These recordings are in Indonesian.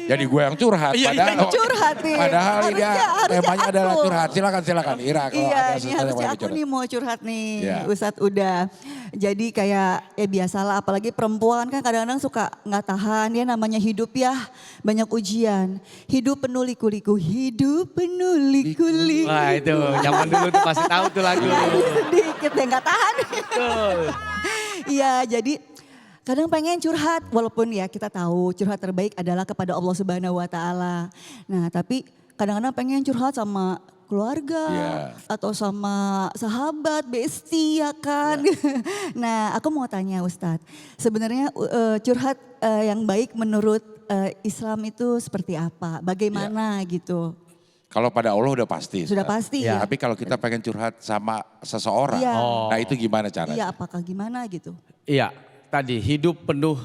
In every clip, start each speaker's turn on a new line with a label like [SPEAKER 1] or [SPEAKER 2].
[SPEAKER 1] Jadi gue yang curhat.
[SPEAKER 2] Iya,
[SPEAKER 1] Padahal,
[SPEAKER 3] Curhat nih.
[SPEAKER 1] padahal ini
[SPEAKER 3] Harusnya
[SPEAKER 1] temanya
[SPEAKER 3] aku.
[SPEAKER 1] adalah curhat. Silakan Ira. Kalau
[SPEAKER 3] Iya,
[SPEAKER 1] ada
[SPEAKER 3] ini
[SPEAKER 1] sesuatu yang
[SPEAKER 3] harusnya
[SPEAKER 1] mau
[SPEAKER 3] aku
[SPEAKER 1] curhat.
[SPEAKER 3] nih mau curhat nih,
[SPEAKER 1] Iya.
[SPEAKER 3] Ustadz udah. Jadi kayak biasalah, apalagi perempuan kan kadang-kadang suka nggak tahan, ya namanya hidup ya, banyak ujian. Hidup penuh liku-liku, hidup penuh liku-liku.
[SPEAKER 2] Wah itu zaman dulu tuh pasti tahu tuh lagu.
[SPEAKER 3] Sedikit deh nggak tahan.
[SPEAKER 2] Betul.
[SPEAKER 3] Iya, jadi kadang pengen curhat, walaupun ya kita tahu curhat terbaik adalah kepada Allah Subhanahu wa Ta'ala. Nah, tapi kadang-kadang pengen curhat sama keluarga atau sama sahabat, bestie ya kan. Nah, aku mau tanya Ustadz, sebenarnya curhat yang baik menurut Islam itu seperti apa? Bagaimana gitu?
[SPEAKER 1] Kalau pada Allah udah pasti.
[SPEAKER 3] Sudah pasti ya.
[SPEAKER 1] Tapi kalau kita pengen curhat sama seseorang,
[SPEAKER 3] Iya.
[SPEAKER 1] nah itu gimana caranya?
[SPEAKER 3] Iya, apakah gimana gitu?
[SPEAKER 2] Iya, tadi hidup penuh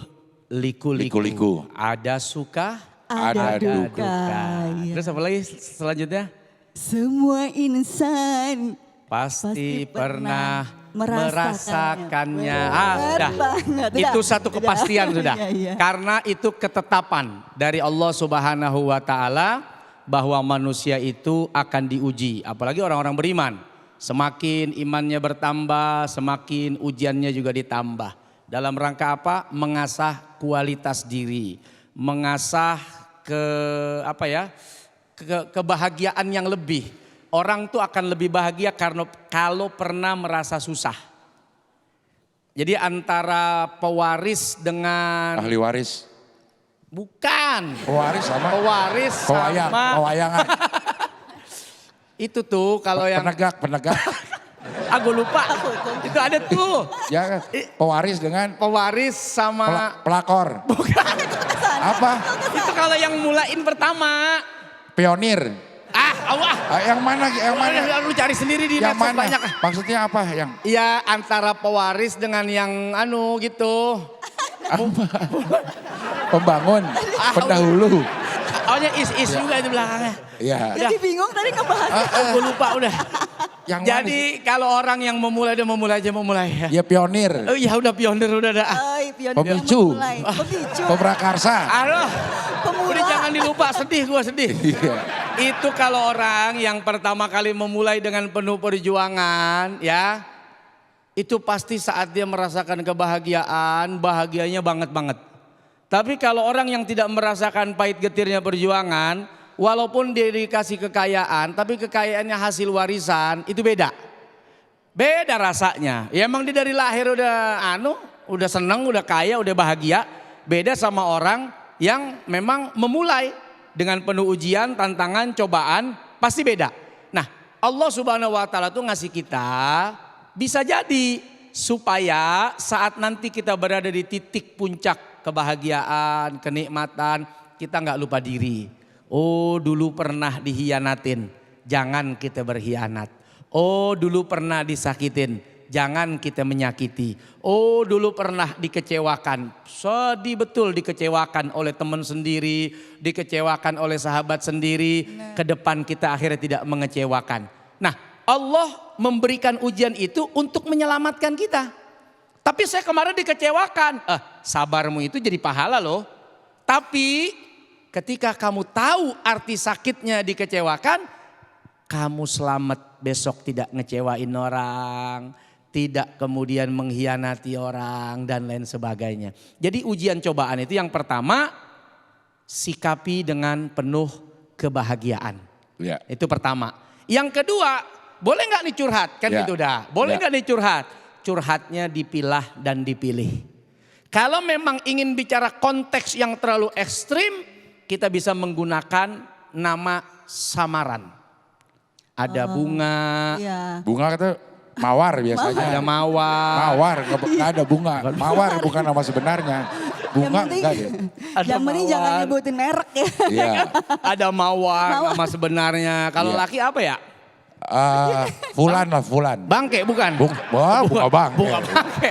[SPEAKER 2] liku-liku.
[SPEAKER 1] Liku-liku.
[SPEAKER 2] Ada suka,
[SPEAKER 1] Ada
[SPEAKER 3] duka. Iya.
[SPEAKER 2] Terus apa lagi selanjutnya?
[SPEAKER 3] Semua insan
[SPEAKER 2] Pasti pernah
[SPEAKER 3] merasakannya.
[SPEAKER 2] merasakannya.
[SPEAKER 3] Benar
[SPEAKER 2] Dah.
[SPEAKER 3] banget.
[SPEAKER 2] Itu
[SPEAKER 3] Udah.
[SPEAKER 2] satu kepastian
[SPEAKER 3] Udah.
[SPEAKER 2] sudah.
[SPEAKER 3] Iya, iya.
[SPEAKER 2] Karena itu ketetapan dari Allah Subhanahu wa Ta'ala bahwa manusia itu akan diuji. Apalagi orang-orang beriman. Semakin imannya bertambah, semakin ujiannya juga ditambah. Dalam rangka apa? Mengasah kualitas diri, mengasah kebahagiaan yang lebih. Orang tuh akan lebih bahagia karena kalau pernah merasa susah. Jadi antara pewaris dengan
[SPEAKER 1] Ahli waris.
[SPEAKER 2] bukan
[SPEAKER 1] Pewaris sama
[SPEAKER 2] pewaris sama
[SPEAKER 1] pewayangan.
[SPEAKER 2] itu tuh kalau yang
[SPEAKER 1] Penegak.
[SPEAKER 2] aku lupa. Itu ada tuh.
[SPEAKER 1] Ya, pewaris dengan
[SPEAKER 2] Pewaris sama
[SPEAKER 1] pelakor.
[SPEAKER 2] bukan.
[SPEAKER 1] Apa?
[SPEAKER 2] Itu kalau yang mulain pertama.
[SPEAKER 1] Pionir.
[SPEAKER 2] Allah.
[SPEAKER 1] Yang mana? Yang mana?
[SPEAKER 2] Lu cari sendiri di
[SPEAKER 1] Yang
[SPEAKER 2] medsos
[SPEAKER 1] mana?
[SPEAKER 2] banyak.
[SPEAKER 1] Maksudnya apa? Yang
[SPEAKER 2] Ya antara pewaris dengan yang gitu.
[SPEAKER 1] pembangun, pendahulu.
[SPEAKER 2] Awalnya is juga itu belakangnya.
[SPEAKER 1] Iya.
[SPEAKER 3] Jadi bingung tadi ngebahas.
[SPEAKER 2] Gue lupa udah.
[SPEAKER 1] Yang mana sih?
[SPEAKER 2] Jadi kalau orang yang memulai dia memulai aja memulai ya.
[SPEAKER 1] Ya pionir,
[SPEAKER 2] Oh ya udah pionir udah dah.
[SPEAKER 3] Pionir
[SPEAKER 1] Pemicu.
[SPEAKER 3] memulai. Pemicu.
[SPEAKER 1] peprakarsa.
[SPEAKER 2] Aduh.
[SPEAKER 3] Pemula.
[SPEAKER 2] Udah jangan dilupa, gue sedih.
[SPEAKER 1] Iya.
[SPEAKER 2] Itu kalau orang yang pertama kali memulai dengan penuh perjuangan ya. Itu pasti saat dia merasakan kebahagiaan, bahagianya banget. Tapi kalau orang yang tidak merasakan pahit getirnya perjuangan, walaupun dia dikasih kekayaan, tapi kekayaannya hasil warisan, itu beda. Beda rasanya. Ya emang dia dari lahir udah seneng, udah kaya, udah bahagia. Beda sama orang yang memang memulai dengan penuh ujian, tantangan, cobaan, pasti beda. Nah, Allah Subhanahu wa Ta'ala tuh ngasih kita bisa jadi supaya saat nanti kita berada di titik puncak kebahagiaan, kenikmatan, kita nggak lupa diri. Oh dulu pernah dihianatin, jangan kita berkhianat. Oh dulu pernah disakitin, jangan kita menyakiti. Oh dulu pernah dikecewakan, sedih betul dikecewakan oleh teman sendiri, dikecewakan oleh sahabat sendiri. Ke depan kita akhirnya tidak mengecewakan. Nah Allah memberikan ujian itu untuk menyelamatkan kita. Tapi saya kemarin dikecewakan. Sabarmu itu jadi pahala loh. Tapi ketika kamu tahu arti sakitnya dikecewakan, kamu selamat besok tidak ngecewain orang, tidak kemudian mengkhianati orang dan lain sebagainya. Jadi ujian cobaan itu yang pertama, sikapi dengan penuh kebahagiaan.
[SPEAKER 1] Ya.
[SPEAKER 2] Itu pertama. Yang kedua, boleh nggak nih curhat? Kan
[SPEAKER 1] Ya.
[SPEAKER 2] gitu dah. Boleh
[SPEAKER 1] Ya.
[SPEAKER 2] nggak nih curhat? Curhatnya dipilah dan dipilih. Kalau memang ingin bicara konteks yang terlalu ekstrim, kita bisa menggunakan nama samaran. Ada bunga,
[SPEAKER 3] Iya.
[SPEAKER 1] Bunga itu mawar biasanya.
[SPEAKER 2] ada mawar,
[SPEAKER 1] Mawar, nggak ada bunga. Mawar bukan nama sebenarnya. Bunga
[SPEAKER 3] Yang penting,
[SPEAKER 1] enggak deh.
[SPEAKER 3] yang penting jangan
[SPEAKER 2] mawar.
[SPEAKER 3] nyebutin merek ya.
[SPEAKER 1] Iya.
[SPEAKER 2] ada mawar nama sebenarnya. Kalau
[SPEAKER 1] Iya.
[SPEAKER 2] laki apa ya?
[SPEAKER 1] Fulan.
[SPEAKER 2] Bangke bukan?
[SPEAKER 1] Bunga bang.
[SPEAKER 2] Bunga bangke.